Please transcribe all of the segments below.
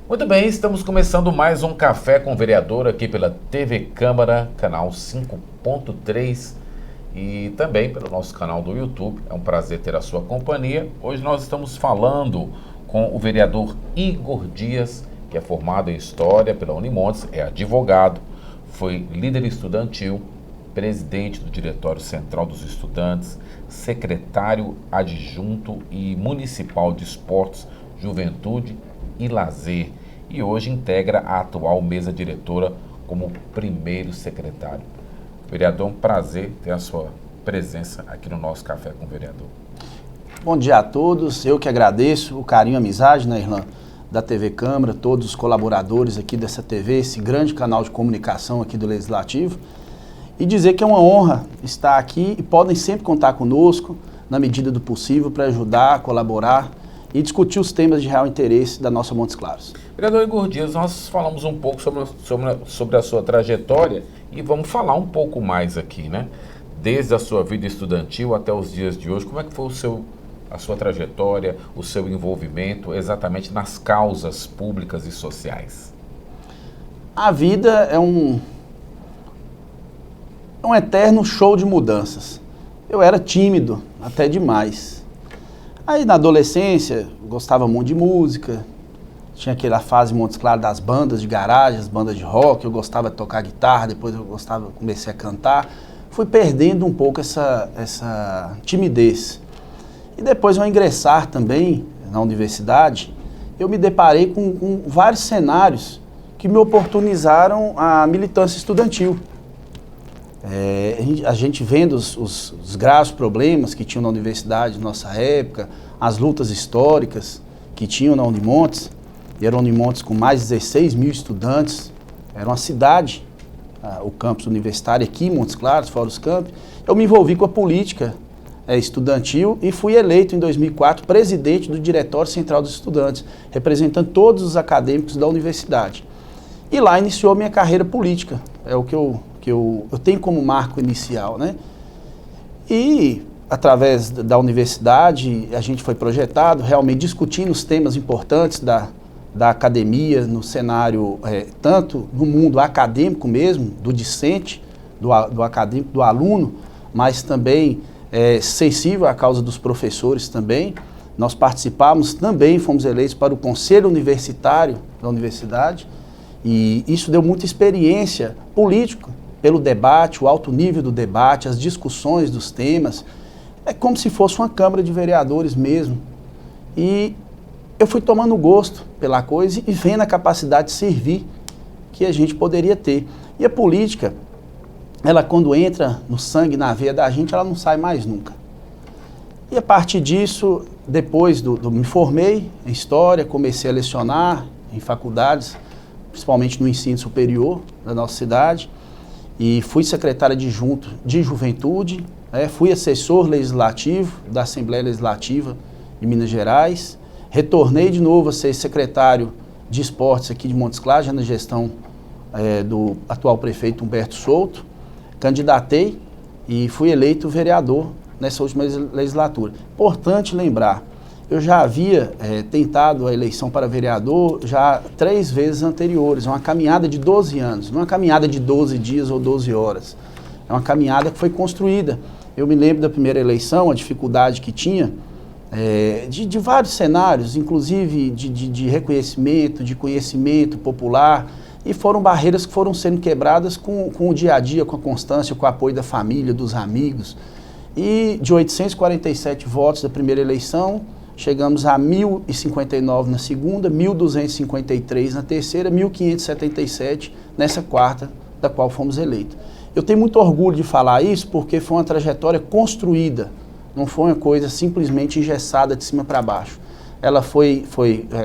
Muito bem, estamos começando mais um Café com o Vereador aqui pela TV Câmara, canal 5.3 e também pelo nosso canal do YouTube. É um prazer ter a sua companhia. Hoje nós estamos falando com o vereador Igor Dias, que é formado em História pela Unimontes, é advogado, foi líder estudantil, presidente do Diretório Central dos Estudantes, secretário adjunto e municipal de Esportes, Juventude e Lazer, e hoje integra a atual mesa diretora como primeiro secretário. Vereador, um prazer ter a sua presença aqui no nosso Café com o Vereador. Bom dia a todos, eu que agradeço o carinho e a amizade, né, Irlan, da TV Câmara, todos os colaboradores aqui dessa TV, esse grande canal de comunicação aqui do Legislativo, e dizer que é uma honra estar aqui e podem sempre contar conosco, na medida do possível, para ajudar, colaborar e discutir os temas de real interesse da nossa Montes Claros. Vereador Igor Dias, nós falamos um pouco sobre a sua trajetória e vamos falar um pouco mais aqui, né? Desde a sua vida estudantil até os dias de hoje, como é que foi a sua trajetória, o seu envolvimento exatamente nas causas públicas e sociais? A vida é um eterno show de mudanças. Eu era tímido, até demais. Aí na adolescência, gostava muito de música, tinha aquela fase Montes Claros das bandas de garagem, as bandas de rock, eu gostava de tocar guitarra, depois comecei a cantar. Fui perdendo um pouco essa timidez. E depois ao ingressar também na universidade, eu me deparei com vários cenários que me oportunizaram a militância estudantil. A gente vendo os graves problemas que tinham na universidade na nossa época, as lutas históricas que tinham na Unimontes, e era Unimontes com mais de 16 mil estudantes, era uma cidade, o campus universitário aqui em Montes Claros, fora os campos. Eu me envolvi com a política estudantil e fui eleito em 2004 presidente do Diretório Central dos Estudantes, representando todos os acadêmicos da universidade. E lá iniciou a minha carreira política, é o que eu tenho como marco inicial, né? E através da universidade a gente foi projetado, realmente discutindo os temas importantes da academia no cenário, tanto no mundo acadêmico mesmo, do discente, do acadêmico, do aluno, mas também sensível à causa dos professores também. Nós participamos também, fomos eleitos para o Conselho Universitário da Universidade, e isso deu muita experiência política, pelo debate, o alto nível do debate, as discussões dos temas. É como se fosse uma Câmara de Vereadores mesmo. E eu fui tomando gosto pela coisa e vendo a capacidade de servir que a gente poderia ter. E a política, ela quando entra no sangue, na veia da gente, ela não sai mais nunca. E a partir disso, depois me formei em História, comecei a lecionar em faculdades, principalmente no ensino superior da nossa cidade, e fui secretário adjunto de Juventude, fui assessor legislativo da Assembleia Legislativa de Minas Gerais, retornei de novo a ser secretário de Esportes aqui de Montes Claros, já na gestão do atual prefeito Humberto Souto, candidatei e fui eleito vereador nessa última legislatura. Importante lembrar, eu já havia tentado a eleição para vereador já 3 vezes anteriores, uma caminhada de 12 anos, não é uma caminhada de 12 dias ou 12 horas, é uma caminhada que foi construída. Eu me lembro da primeira eleição, a dificuldade que tinha, de vários cenários, inclusive de reconhecimento, de conhecimento popular, e foram barreiras que foram sendo quebradas com o dia a dia, com a constância, com o apoio da família, dos amigos. E de 847 votos da primeira eleição, chegamos a 1.059 na segunda, 1.253 na terceira, 1.577 nessa quarta, da qual fomos eleitos. Eu tenho muito orgulho de falar isso porque foi uma trajetória construída, não foi uma coisa simplesmente engessada de cima para baixo. Ela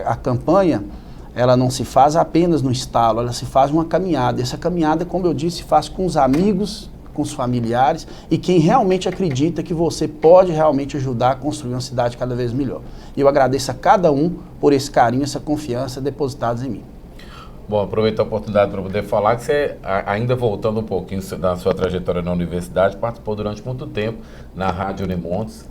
a campanha, ela não se faz apenas no estalo, ela se faz uma caminhada. Essa caminhada, como eu disse, se faz com os amigos, com os familiares e quem realmente acredita que você pode realmente ajudar a construir uma cidade cada vez melhor. E eu agradeço a cada um por esse carinho, essa confiança depositados em mim. Bom, aproveito a oportunidade para poder falar que você, ainda voltando um pouquinho da sua trajetória na universidade, participou durante muito tempo na Rádio Unimontes,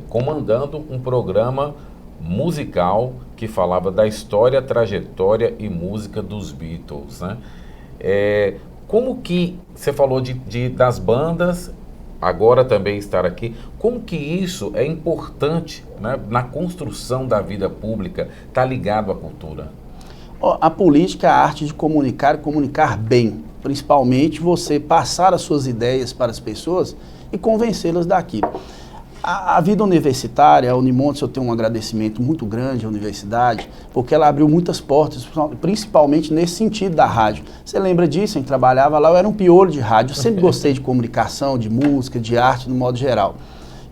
comandando um programa musical que falava da história, trajetória e música dos Beatles, né? Como que você falou das bandas, agora também estar aqui, como que isso é importante, né, na construção da vida pública, está ligado à cultura? A política é a arte de comunicar e comunicar bem, principalmente você passar as suas ideias para as pessoas e convencê-las daquilo. A vida universitária, a Unimontes, eu tenho um agradecimento muito grande à universidade, porque ela abriu muitas portas, principalmente nesse sentido da rádio. Você lembra disso? A gente trabalhava lá, eu era um piolho de rádio, eu sempre gostei de comunicação, de música, de arte, no modo geral.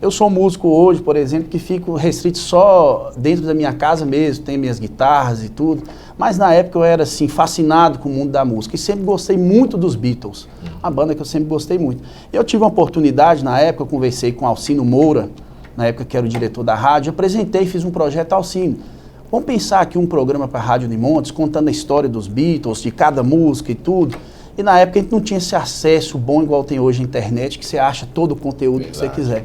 Eu sou músico hoje, por exemplo, que fico restrito só dentro da minha casa mesmo, tenho minhas guitarras e tudo, mas na época eu era assim, fascinado com o mundo da música e sempre gostei muito dos Beatles, uma banda que eu sempre gostei muito. Eu tive uma oportunidade na época, eu conversei com Alcino Moura, na época que era o diretor da rádio, apresentei, fiz um projeto Alcino. Vamos pensar aqui um programa para a Rádio Unimontes, contando a história dos Beatles, de cada música e tudo. E na época a gente não tinha esse acesso bom igual tem hoje na internet, que você acha todo o conteúdo que você quiser.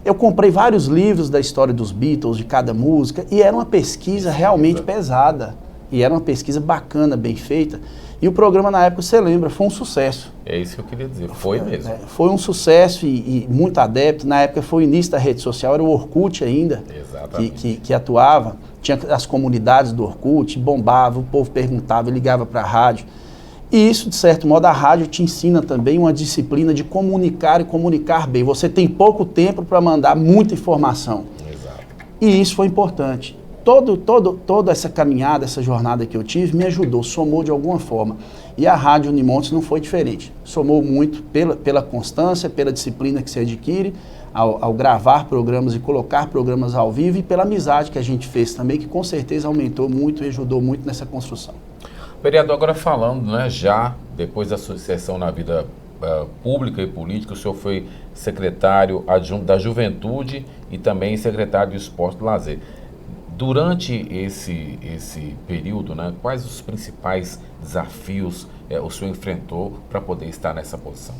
Eu comprei vários livros da história dos Beatles, de cada música, e era uma pesquisa realmente pesada. E era uma pesquisa bacana, bem feita. E o programa, na época, você lembra, foi um sucesso. É isso que eu queria dizer, foi mesmo. Foi um sucesso e muito adepto. Na época foi o início da rede social, era o Orkut ainda, que atuava. Tinha as comunidades do Orkut, bombava, o povo perguntava, ligava para a rádio. E isso, de certo modo, a rádio te ensina também uma disciplina de comunicar e comunicar bem. Você tem pouco tempo para mandar muita informação. Exato. E isso foi importante. Toda essa caminhada, essa jornada que eu tive, me ajudou, somou de alguma forma. E a Rádio Unimontes não foi diferente. Somou muito pela constância, pela disciplina que se adquire ao gravar programas e colocar programas ao vivo e pela amizade que a gente fez também, que com certeza aumentou muito e ajudou muito nessa construção. Vereador, agora falando, né, já depois da sua inserção na vida pública e política, o senhor foi secretário adjunto da Juventude e também secretário do Esporte e Lazer. Durante esse período, né, quais os principais desafios o senhor enfrentou para poder estar nessa posição?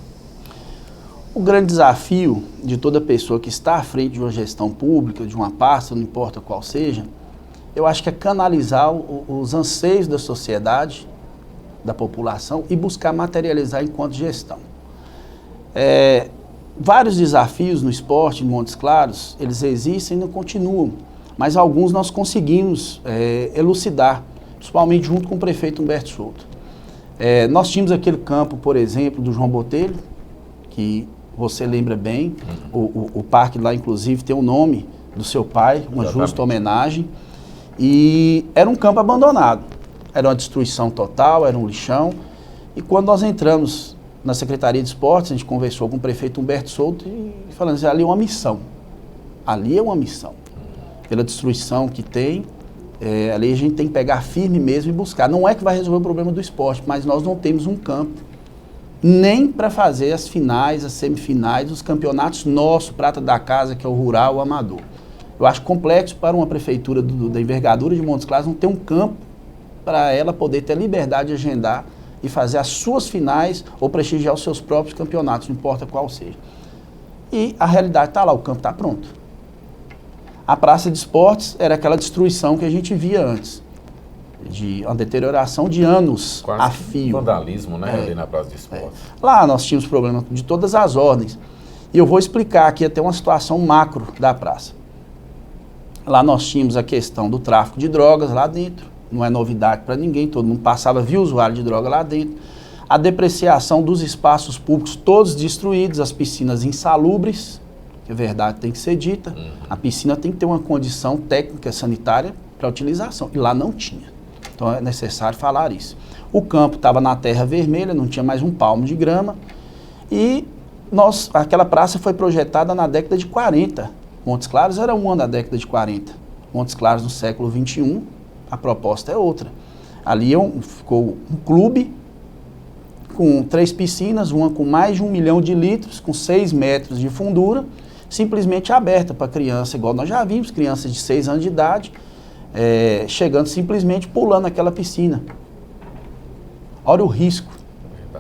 O grande desafio de toda pessoa que está à frente de uma gestão pública, de uma pasta, não importa qual seja, eu acho que é canalizar os anseios da sociedade, da população e buscar materializar enquanto gestão. Vários desafios no esporte, em Montes Claros, eles existem e não continuam, mas alguns nós conseguimos elucidar, principalmente junto com o prefeito Humberto Souto. Nós tínhamos aquele campo, por exemplo, do João Botelho, que você lembra bem, o parque lá inclusive tem o nome do seu pai, uma justa homenagem. E era um campo abandonado, era uma destruição total, era um lixão. E quando nós entramos na Secretaria de Esportes, a gente conversou com o prefeito Humberto Souto e falando assim, ali é uma missão. Ali é uma missão. Pela destruição que tem, ali a gente tem que pegar firme mesmo e buscar. Não é que vai resolver o problema do esporte, mas nós não temos um campo nem para fazer as finais, as semifinais, os campeonatos nossos, prata da casa, que é o rural, o amador. Eu acho complexo para uma prefeitura da envergadura de Montes Claros não ter um campo para ela poder ter a liberdade de agendar e fazer as suas finais ou prestigiar os seus próprios campeonatos, não importa qual seja. E a realidade está lá, o campo está pronto. A praça de esportes era aquela destruição que a gente via antes, de uma deterioração de anos a fio. Vandalismo, né, ali na praça de esportes. Lá nós tínhamos problemas de todas as ordens. E eu vou explicar aqui até uma situação macro da praça. Lá nós tínhamos a questão do tráfico de drogas lá dentro, não é novidade para ninguém, todo mundo passava, via usuário de droga lá dentro. A depreciação dos espaços públicos, todos destruídos, as piscinas insalubres, que a verdade tem que ser dita, a piscina tem que ter uma condição técnica sanitária para utilização, e lá não tinha. Então é necessário falar isso. O campo estava na terra vermelha, não tinha mais um palmo de grama, e aquela praça foi projetada na década de 40. Montes Claros era uma da década de 40. Montes Claros no século XXI, a proposta é outra. Ali ficou um clube com 3 piscinas, uma com mais de 1 milhão de litros, com 6 metros de fundura, simplesmente aberta para criança, igual nós já vimos, crianças de 6 anos de idade, chegando simplesmente pulando aquela piscina. Olha o risco.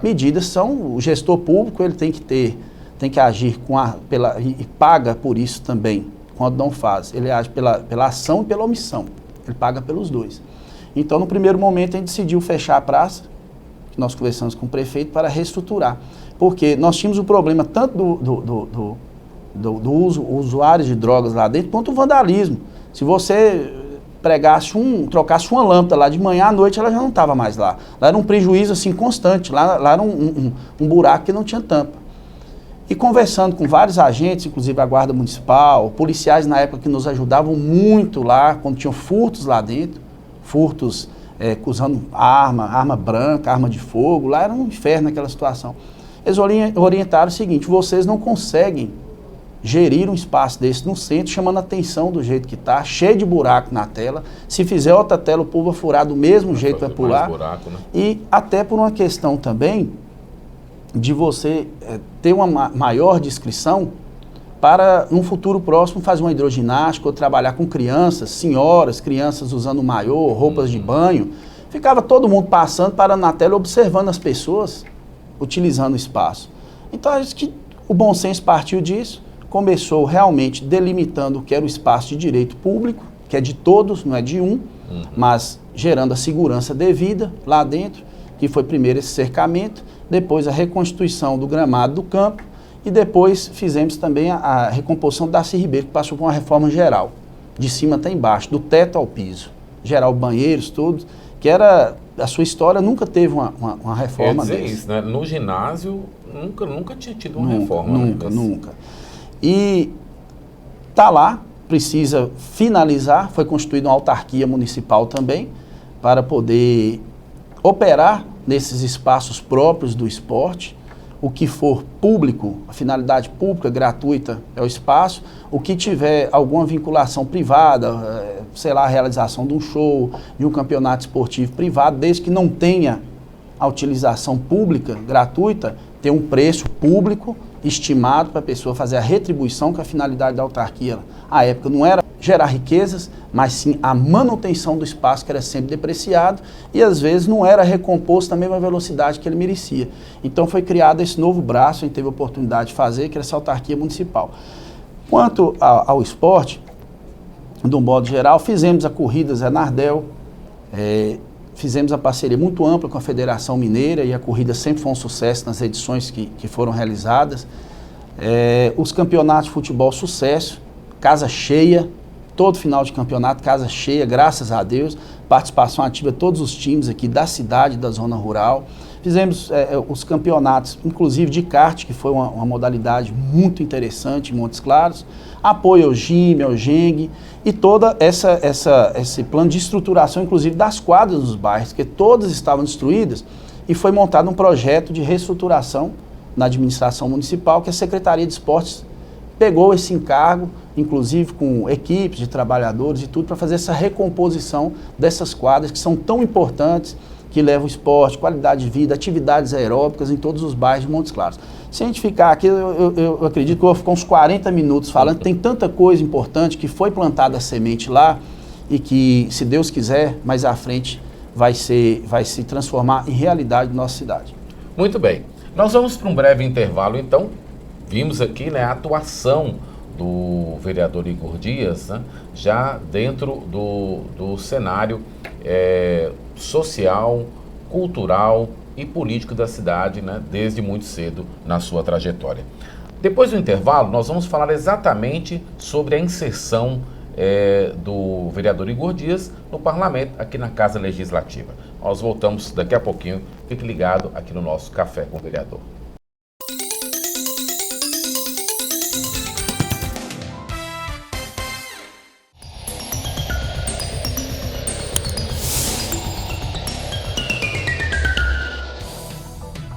Medidas são, o gestor público ele tem que agir e paga por isso também, quando não faz. Ele age pela ação e pela omissão. Ele paga pelos dois. Então, no primeiro momento, a gente decidiu fechar a praça, que nós conversamos com o prefeito, para reestruturar. Porque nós tínhamos o problema tanto do usuário de drogas lá dentro, quanto o vandalismo. Se você trocasse uma lâmpada lá de manhã à noite, ela já não estava mais lá. Lá era um prejuízo assim constante, lá era um buraco que não tinha tampa. E conversando com vários agentes, inclusive a Guarda Municipal, policiais na época que nos ajudavam muito lá, quando tinham furtos lá dentro, furtos usando arma branca, arma de fogo, lá era um inferno aquela situação. Eles orientaram o seguinte: vocês não conseguem gerir um espaço desse no centro, chamando a atenção do jeito que está, cheio de buraco na tela. Se fizer outra tela, o povo vai furar do mesmo jeito, vai pular. Buraco, né? E até por uma questão também de você ter uma maior discrição para, num futuro próximo, fazer uma hidroginástica ou trabalhar com crianças usando maiô, roupas de banho. Ficava todo mundo passando, parando na tela, observando as pessoas utilizando o espaço. Então, acho que o bom senso partiu disso. Começou realmente delimitando o que era o espaço de direito público, que é de todos, não é de um, mas gerando a segurança devida lá dentro, que foi primeiro esse cercamento, depois a reconstituição do gramado do campo e depois fizemos também a recomposição da Darcy Ribeiro, que passou por uma reforma geral, de cima até embaixo, do teto ao piso, geral banheiros, tudo, que era, a sua história nunca teve uma reforma dessa. Isso, né? No ginásio nunca tinha tido uma reforma. Nunca. E está lá, precisa finalizar, foi constituída uma autarquia municipal também, para poder operar nesses espaços próprios do esporte. O que for público, a finalidade pública, gratuita, é o espaço. O que tiver alguma vinculação privada, sei lá, a realização de um show, de um campeonato esportivo privado, desde que não tenha a utilização pública, gratuita, tem um preço público estimado para a pessoa fazer a retribuição, que a finalidade da autarquia, à época, não era gerar riquezas, mas sim a manutenção do espaço, que era sempre depreciado, e às vezes não era recomposto na mesma velocidade que ele merecia. Então foi criado esse novo braço, a gente teve a oportunidade de fazer, que era essa autarquia municipal. Quanto ao esporte, de um modo geral, fizemos a corrida Zé Nardel, fizemos a parceria muito ampla com a Federação Mineira, e a corrida sempre foi um sucesso nas edições que foram realizadas. Os campeonatos de futebol, sucesso, casa cheia, todo final de campeonato, casa cheia, graças a Deus, participação ativa de todos os times aqui da cidade, da zona rural. Fizemos os campeonatos, inclusive de kart, que foi uma modalidade muito interessante em Montes Claros, apoio ao GIM, ao GENG, e toda esse plano de estruturação, inclusive das quadras dos bairros, que todas estavam destruídas, e foi montado um projeto de reestruturação na administração municipal, que a Secretaria de Esportes pegou esse encargo, inclusive com equipes de trabalhadores e tudo, para fazer essa recomposição dessas quadras que são tão importantes, que levam esporte, qualidade de vida, atividades aeróbicas em todos os bairros de Montes Claros. Se a gente ficar aqui, eu acredito que eu vou ficar uns 40 minutos falando, tem tanta coisa importante que foi plantada a semente lá e que, se Deus quiser, mais à frente vai se transformar em realidade na nossa cidade. Muito bem. Nós vamos para um breve intervalo, então. Vimos aqui, né, a atuação do vereador Igor Dias, né, já dentro do cenário social, cultural e político da cidade, né, desde muito cedo na sua trajetória. Depois do intervalo, nós vamos falar exatamente sobre a inserção do vereador Igor Dias no parlamento, aqui na Casa Legislativa. Nós voltamos daqui a pouquinho. Fique ligado aqui no nosso Café com o Vereador.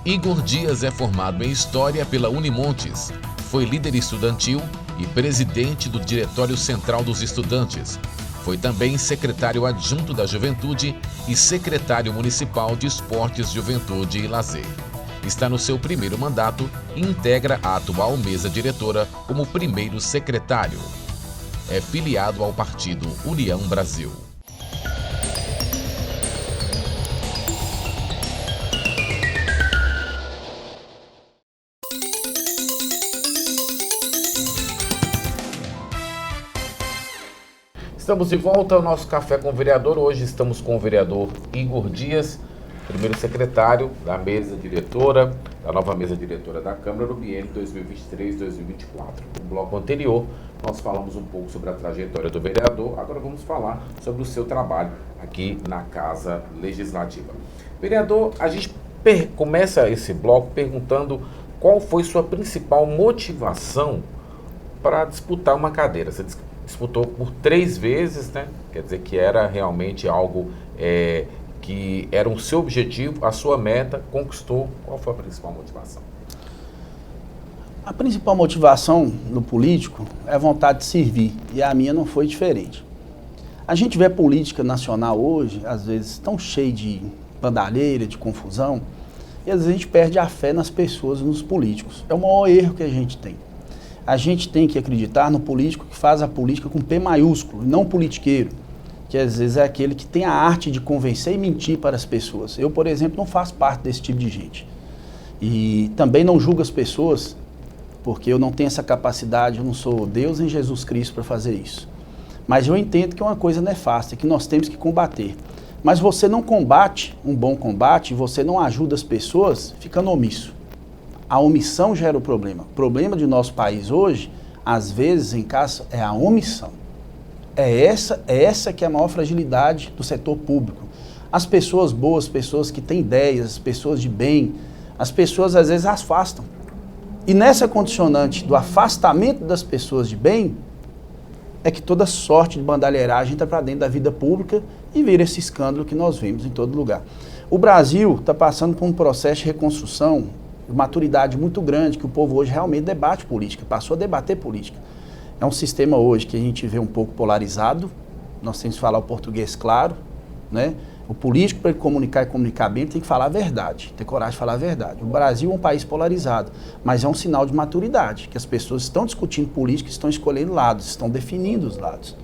Igor Dias é formado em História pela Unimontes, foi líder estudantil e presidente do Diretório Central dos Estudantes. Foi também secretário adjunto da Juventude e secretário municipal de Esportes, Juventude e Lazer. Está no seu primeiro mandato e integra a atual mesa diretora como primeiro secretário. É filiado ao partido União Brasil. Estamos de volta ao nosso Café com o Vereador. Hoje estamos com o vereador Igor Dias, primeiro secretário da mesa diretora, da nova mesa diretora da Câmara no biênio 2023-2024. No bloco anterior, nós falamos um pouco sobre a trajetória do vereador, agora vamos falar sobre o seu trabalho aqui na Casa Legislativa. Vereador, a gente começa esse bloco perguntando qual foi sua principal motivação para disputar uma cadeira. Você disputou por 3 vezes, né? Quer dizer que era realmente algo que era o seu objetivo, a sua meta, conquistou. Qual foi a principal motivação? A principal motivação no político é a vontade de servir, e a minha não foi diferente. A gente vê a política nacional hoje, às vezes, tão cheia de bandalheira, de confusão, e às vezes a gente perde a fé nas pessoas e nos políticos. É o maior erro que a gente tem. A gente tem que acreditar no político que faz a política com P maiúsculo, não o politiqueiro, que às vezes é aquele que tem a arte de convencer e mentir para as pessoas. Eu, por exemplo, não faço parte desse tipo de gente. E também não julgo as pessoas, porque eu não tenho essa capacidade, eu não sou Deus em Jesus Cristo para fazer isso. Mas eu entendo que é uma coisa nefasta, que nós temos que combater. Mas você não combate um bom combate, você não ajuda as pessoas ficando omisso. A omissão gera o problema. O problema de nosso país hoje, às vezes, em casa, é a omissão. É essa que é a maior fragilidade do setor público. As pessoas boas, pessoas que têm ideias, as pessoas de bem, as pessoas às vezes afastam. E nessa condicionante do afastamento das pessoas de bem, é que toda sorte de bandalheiragem entra para dentro da vida pública e vira esse escândalo que nós vemos em todo lugar. O Brasil está passando por um processo de reconstrução, de maturidade muito grande, que o povo hoje realmente debate política, passou a debater política. É um sistema hoje que a gente vê um pouco polarizado, nós temos que falar o português claro, né? O político, para ele comunicar e comunicar bem, tem que falar a verdade, ter coragem de falar a verdade. O Brasil é um país polarizado, mas é um sinal de maturidade, que as pessoas estão discutindo política, estão escolhendo lados, estão definindo os lados.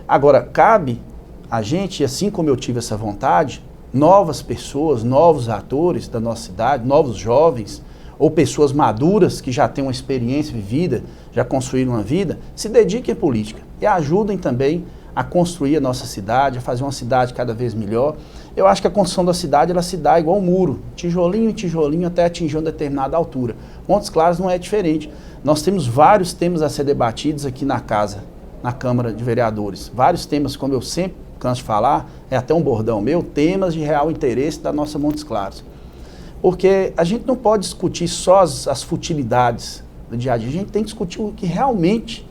Agora, cabe a gente, assim como eu tive essa vontade, novas pessoas, novos atores da nossa cidade, novos jovens, ou pessoas maduras que já têm uma experiência vivida, já construíram uma vida, se dediquem à política e ajudem também a construir a nossa cidade, a fazer uma cidade cada vez melhor. Eu acho que a construção da cidade, ela se dá igual um muro, tijolinho em tijolinho até atingir uma determinada altura. Montes Claros não é diferente. Nós temos vários temas a ser debatidos aqui na casa, na Câmara de Vereadores. Vários temas, como eu sempre canso de falar, é até um bordão meu, temas de real interesse da nossa Montes Claros. Porque a gente não pode discutir só as futilidades do dia a dia, a gente tem que discutir o que realmente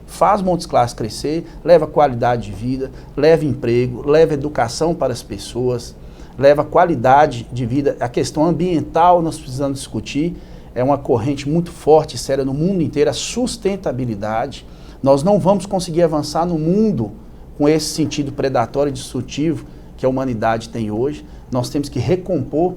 faz Montes Claros crescer, leva qualidade de vida, leva emprego, leva educação para as pessoas, leva qualidade de vida. A questão ambiental nós precisamos discutir, é uma corrente muito forte e séria no mundo inteiro, a sustentabilidade. Nós não vamos conseguir avançar no mundo com esse sentido predatório e destrutivo que a humanidade tem hoje. Nós temos que recompor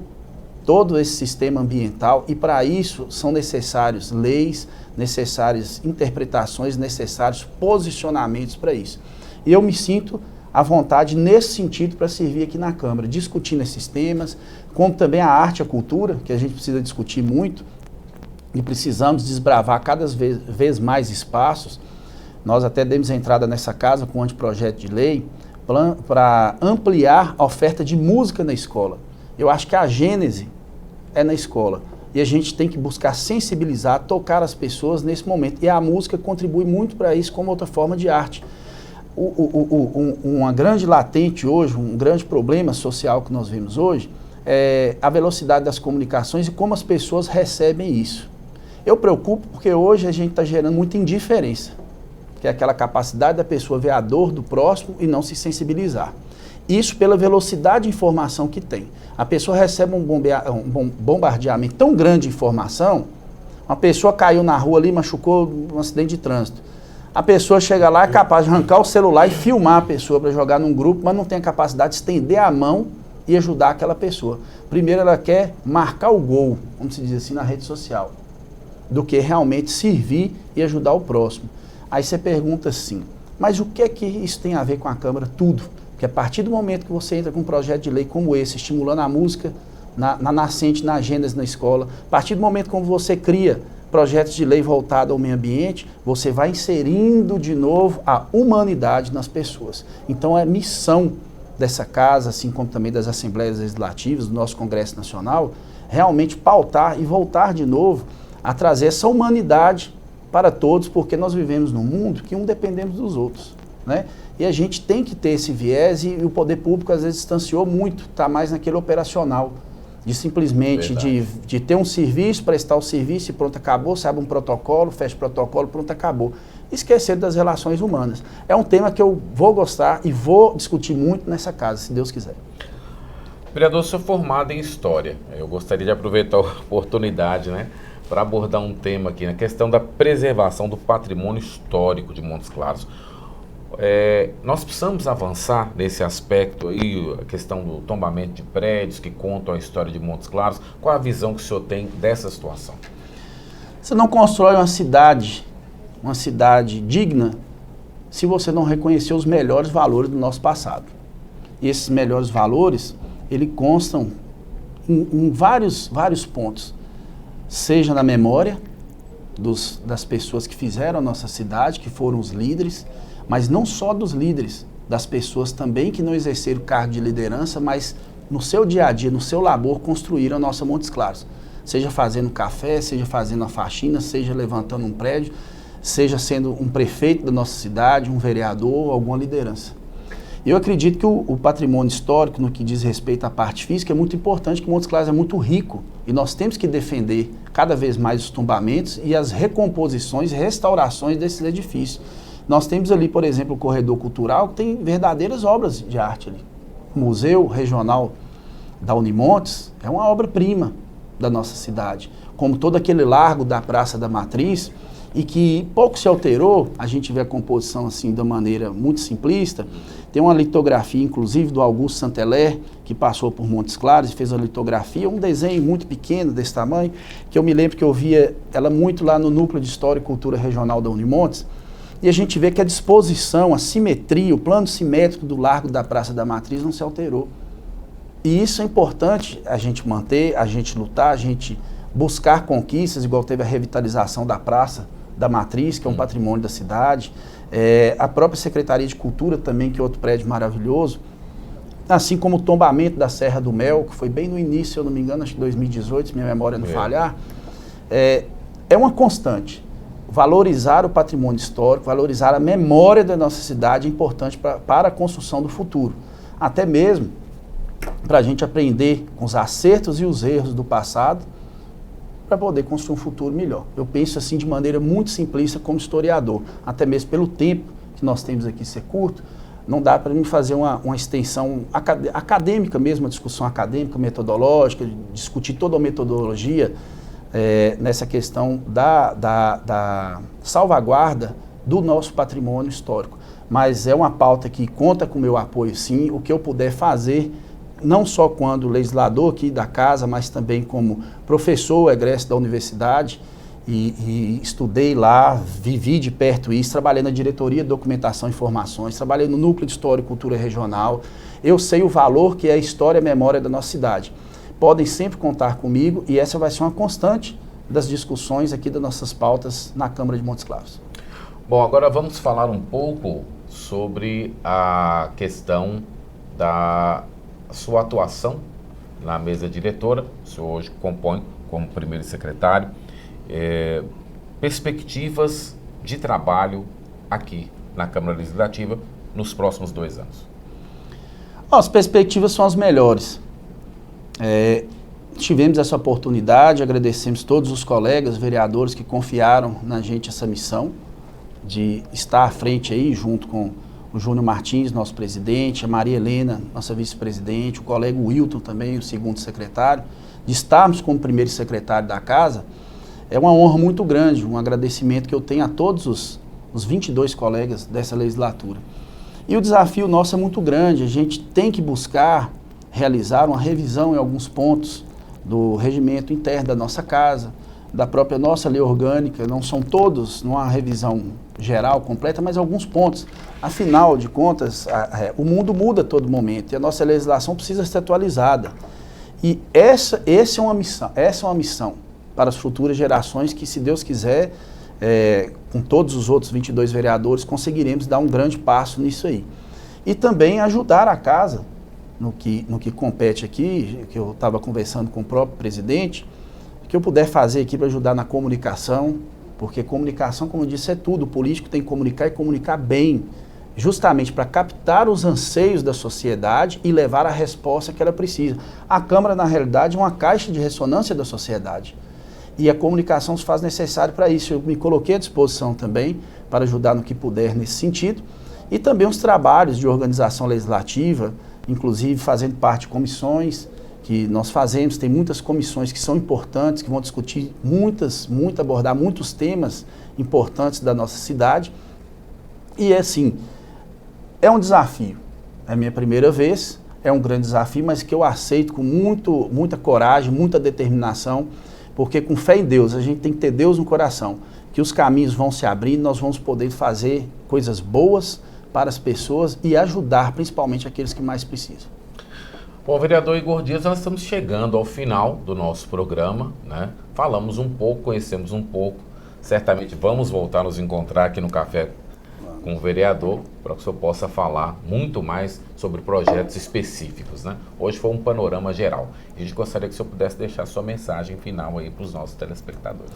todo esse sistema ambiental e para isso são necessárias leis, necessárias interpretações, necessários posicionamentos para isso. E eu me sinto à vontade nesse sentido para servir aqui na Câmara, discutindo esses temas, como também a arte e a cultura, que a gente precisa discutir muito e precisamos desbravar cada vez mais espaços. Nós até demos entrada nessa casa com um anteprojeto de lei para ampliar a oferta de música na escola. Eu acho que a gênese é na escola. E a gente tem que buscar sensibilizar, tocar as pessoas nesse momento. E a música contribui muito para isso como outra forma de arte. Uma grande latente hoje, um grande problema social que nós vemos hoje, é a velocidade das comunicações e como as pessoas recebem isso. Eu preocupo porque hoje a gente está gerando muita indiferença, que é aquela capacidade da pessoa ver a dor do próximo e não se sensibilizar. Isso pela velocidade de informação que tem. A pessoa recebe um bombardeamento tão grande de informação, uma pessoa caiu na rua ali, machucou um acidente de trânsito. A pessoa chega lá, é capaz de arrancar o celular e filmar a pessoa para jogar num grupo, mas não tem a capacidade de estender a mão e ajudar aquela pessoa. Primeiro ela quer marcar o gol, como se diz assim, na rede social, do que realmente servir e ajudar o próximo. Aí você pergunta assim, mas o que é que isso tem a ver com a Câmara? Tudo. Porque a partir do momento que você entra com um projeto de lei como esse, estimulando a música na nascente, na agenda na escola, a partir do momento que você cria projetos de lei voltados ao meio ambiente, você vai inserindo de novo a humanidade nas pessoas. Então, é missão dessa casa, assim como também das Assembleias Legislativas, do nosso Congresso Nacional, realmente pautar e voltar de novo a trazer essa humanidade para todos, porque nós vivemos num mundo que dependemos dos outros, né? E a gente tem que ter esse viés e o poder público às vezes distanciou muito, está mais naquele operacional, de simplesmente de ter um serviço, prestar o serviço e pronto, acabou, sabe um protocolo, fecha o protocolo, pronto, acabou. Esquecer das relações humanas. É um tema que eu vou gostar e vou discutir muito nessa casa, se Deus quiser. Vereador, sou formado em História. Eu gostaria de aproveitar a oportunidade, né, para abordar um tema aqui, na questão da preservação do patrimônio histórico de Montes Claros. Nós precisamos avançar nesse aspecto aí, a questão do tombamento de prédios que contam a história de Montes Claros. Qual a visão que o senhor tem dessa situação? Você não constrói uma cidade digna, se você não reconhecer os melhores valores do nosso passado. E esses melhores valores, eles constam em vários pontos, seja na memória das pessoas que fizeram a nossa cidade, que foram os líderes, mas não só dos líderes, das pessoas também que não exerceram cargo de liderança, mas no seu dia a dia, no seu labor, construíram a nossa Montes Claros. Seja fazendo café, seja fazendo a faxina, seja levantando um prédio, seja sendo um prefeito da nossa cidade, um vereador, alguma liderança. Eu acredito que o patrimônio histórico, no que diz respeito à parte física, é muito importante, que Montes Claros é muito rico e nós temos que defender cada vez mais os tombamentos e as recomposições e restaurações desses edifícios. Nós temos ali, por exemplo, o Corredor Cultural, que tem verdadeiras obras de arte ali. O Museu Regional da Unimontes é uma obra-prima da nossa cidade, como todo aquele largo da Praça da Matriz, e que pouco se alterou. A gente vê a composição assim de maneira muito simplista. Tem uma litografia, inclusive, do Augusto Santeler, que passou por Montes Claros e fez a litografia, um desenho muito pequeno desse tamanho, que eu me lembro que eu via ela muito lá no Núcleo de História e Cultura Regional da Unimontes, e a gente vê que a disposição, a simetria, o plano simétrico do largo da Praça da Matriz não se alterou. E isso é importante a gente manter, a gente lutar, a gente buscar conquistas, igual teve a revitalização da Praça da Matriz, que é um patrimônio da cidade, a própria Secretaria de Cultura também, que é outro prédio maravilhoso, assim como o tombamento da Serra do Mel, que foi bem no início, se eu não me engano, acho que 2018, se minha memória não falhar, é uma constante. Valorizar o patrimônio histórico, valorizar a memória da nossa cidade é importante para a construção do futuro. Até mesmo para a gente aprender com os acertos e os erros do passado, para poder construir um futuro melhor. Eu penso assim de maneira muito simplista como historiador, até mesmo pelo tempo que nós temos aqui ser curto, não dá para mim fazer uma extensão acadêmica mesmo, uma discussão acadêmica, metodológica, discutir toda a metodologia nessa questão da salvaguarda do nosso patrimônio histórico. Mas é uma pauta que conta com o meu apoio, sim, o que eu puder fazer, não só quando legislador aqui da casa, mas também como professor egresso da universidade, e estudei lá, vivi de perto isso, trabalhei na diretoria de documentação e informações, trabalhei no Núcleo de História e Cultura Regional, eu sei o valor que é a história e a memória da nossa cidade. Podem sempre contar comigo e essa vai ser uma constante das discussões aqui das nossas pautas na Câmara de Montes Claros. Bom, agora vamos falar um pouco sobre a questão da sua atuação na mesa diretora. O senhor hoje compõe como primeiro secretário. Perspectivas de trabalho aqui na Câmara Legislativa nos próximos 2 anos. As perspectivas são as melhores. Tivemos essa oportunidade, agradecemos todos os colegas, vereadores que confiaram na gente essa missão de estar à frente aí, junto com o Júnior Martins, nosso presidente, a Maria Helena, nossa vice-presidente, o colega Wilton também, o segundo secretário, de estarmos como primeiro secretário da casa. É uma honra muito grande, um agradecimento que eu tenho a todos os 22 colegas dessa legislatura. E o desafio nosso é muito grande, a gente tem que buscar realizar uma revisão em alguns pontos do regimento interno da nossa casa, da própria nossa lei orgânica, não são todos, não há uma revisão geral, completa, mas alguns pontos. Afinal de contas, o mundo muda a todo momento e a nossa legislação precisa ser atualizada. E essa é uma missão para as futuras gerações que, se Deus quiser, com todos os outros 22 vereadores, conseguiremos dar um grande passo nisso aí. E também ajudar a casa, no que compete aqui, que eu estava conversando com o próprio presidente, que eu puder fazer aqui para ajudar na comunicação, porque comunicação, como eu disse, é tudo. O político tem que comunicar e comunicar bem, justamente para captar os anseios da sociedade e levar a resposta que ela precisa. A Câmara, na realidade, é uma caixa de ressonância da sociedade. E a comunicação se faz necessária para isso. Eu me coloquei à disposição também para ajudar no que puder nesse sentido. E também os trabalhos de organização legislativa, inclusive fazendo parte de comissões que nós fazemos. Tem muitas comissões que são importantes, que vão discutir abordar muitos temas importantes da nossa cidade. E assim, é um desafio. É a minha primeira vez, é um grande desafio, mas que eu aceito com muita coragem, muita determinação, porque com fé em Deus, a gente tem que ter Deus no coração, que os caminhos vão se abrir, nós vamos poder fazer coisas boas para as pessoas e ajudar principalmente aqueles que mais precisam. Bom, vereador Igor Dias, nós estamos chegando ao final do nosso programa, né? Falamos um pouco, conhecemos um pouco, certamente vamos voltar a nos encontrar aqui no Café com o vereador, para que o senhor possa falar muito mais sobre projetos específicos, né? Hoje foi um panorama geral. A gente gostaria que o senhor pudesse deixar sua mensagem final aí para os nossos telespectadores.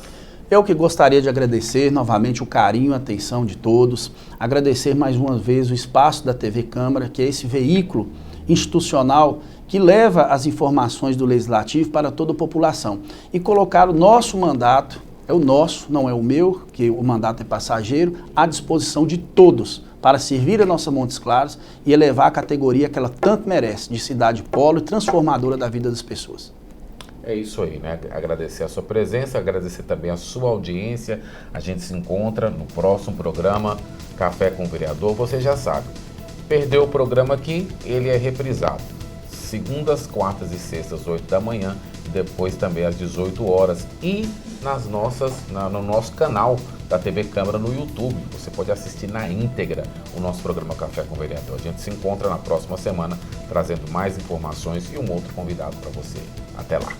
Eu que gostaria de agradecer novamente o carinho, a atenção de todos, agradecer mais uma vez o espaço da TV Câmara, que é esse veículo institucional que leva as informações do Legislativo para toda a população e colocar o nosso mandato, é o nosso, não é o meu, que o mandato é passageiro, à disposição de todos para servir a nossa Montes Claros e elevar a categoria que ela tanto merece, de cidade polo e transformadora da vida das pessoas. É isso aí, né? Agradecer a sua presença, agradecer também a sua audiência. A gente se encontra no próximo programa Café com o Vereador. Você já sabe, perdeu o programa aqui, ele é reprisado. Segundas, quartas e sextas, 8 da manhã, e depois também às 18 horas. E no nosso canal da TV Câmara no YouTube. Você pode assistir na íntegra o nosso programa Café com o Vereador. A gente se encontra na próxima semana, trazendo mais informações e um outro convidado para você. Até lá!